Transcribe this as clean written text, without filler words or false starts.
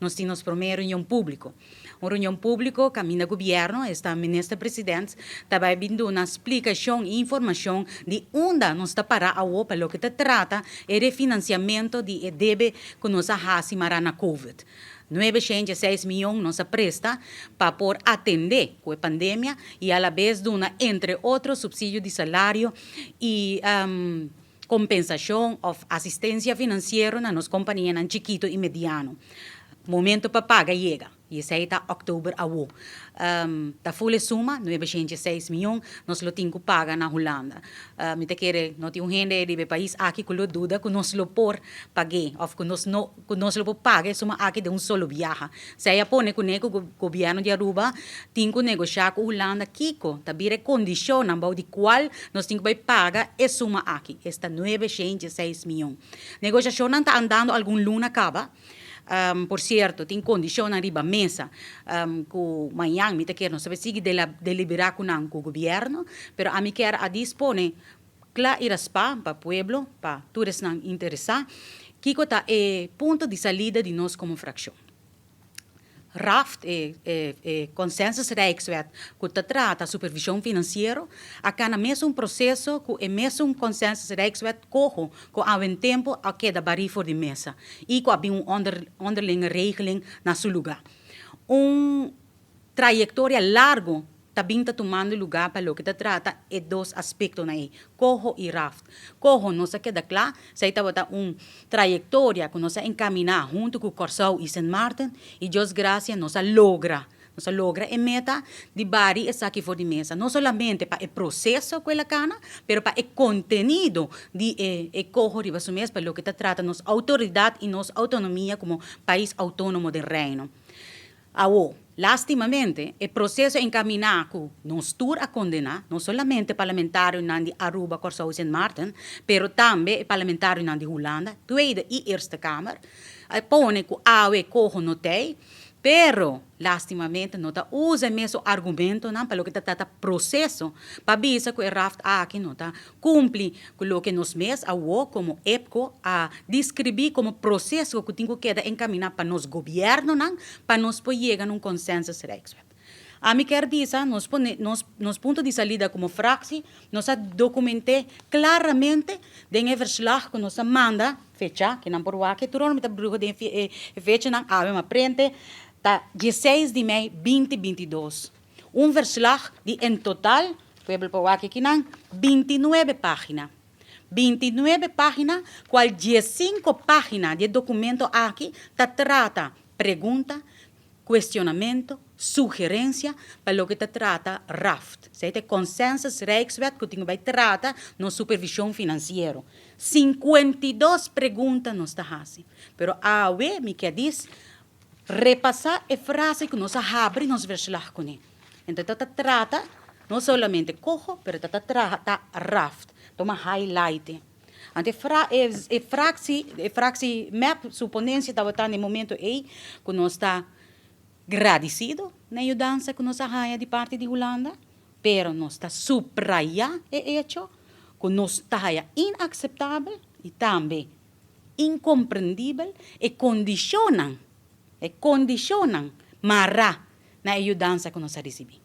nós temos primeiro reunião público. Uma reunião pública, caminho do governo, está o ministro-presidente, vai vindo uma explicação e informação de onde nós está para a OPA, o que se trata é refinanciamento de débito que nós fazemos na Covid. 906 milhões nós presta para por atender com a pandemia e, a la vez, entre outros, subsídio de salário e compensação ou assistência financeira nas companhias chiquito e mediano. Momento para pagar chega. E esse aí está outubro a o. Da full suma, 906 milhões, nós lo temos que pagar na Holanda. Me te quer, não tem gente de país aqui que lo dúvida que nós lo por pagar, ou que nós lo pagar, suma aqui de solo viaje. Se aí põe que o governo de Aruba tem que negociar com a Holanda, Kiko, também condiciona de qual nós temos que pagar e suma aqui, esta 906 milhões. Negociação não está andando algum luna acaba. Por certo, tem condição arriba à mesa que amanhã me quer não sabe se deliberar com o governo, mas a mim quer a dispone claro ir para o pueblo, para todos não interessar, que está é ponto de saída de nós como fração. RAFT é consensus Rijkswet que trata a supervisão financeira, acá na mesmo processo que é mesmo consensus Rijkswet corre que há um tempo a queda barifo de mesa e que há underlinge regeling na seu lugar. Trajetória largo também está tomando lugar para o que trata de dois aspectos aí, Coho e RAFT. Coho, nós queda claro, se está trajetória que nós encaminhar junto com o Corsau e St. Martin, e Deus graças, nós logra a meta de bari essa aqui for de mesa, não somente para o processo com a cana, mas para o conteúdo de Coho de Basumés, para o que trata nossa autoridade e nossa autonomia como país autônomo do reino. Lastimamente, o processo encaminhado nos tur a condenar, não somente parlamentário de Aruba, Corsau e St. Martin, mas também parlamentário de Holanda, Tweede e Eerste Kamer, põe que a Coho notei, pero lastimamente não usa o mesmo argumento para o que trata processo para dizer que o RAFT aqui não cumpre com o que nós mesmos como EPCO a descrever como processo que tem que encaminhar para nos governo para nos poder chegar a consenso Rijkswet. A mim quer dizer, nos pontos de saída como fração, nós documentamos claramente em verslag que nós manda fecha que não por aqui, tudo não está bruto de fecha não há frente. 16 de maio de 2022. Verslag de, em total, pueblo para aqui, 29 páginas. 29 páginas, qual 15 páginas de documento aqui, trata pergunta, questionamento, sugerência, para o que trata RAFT. Se é consensus Rijkswet que tem que trata na supervisão financeira. 52 perguntas nós está fazendo. Pero a me quer dizer, repassar a frase que nós abrimos nos verslag com ele. Então, trata não somente Coho, mas trata RAFT. Toma highlight. Então, fraksi map, suponência, estava no momento aí, que nós está agradecido na ajudança que nós arranha de parte de Holanda, pero nós está subrayar o hecho que nós está inaceitável e também incompreendível e condicionam mará na ajudança que nós recebemos.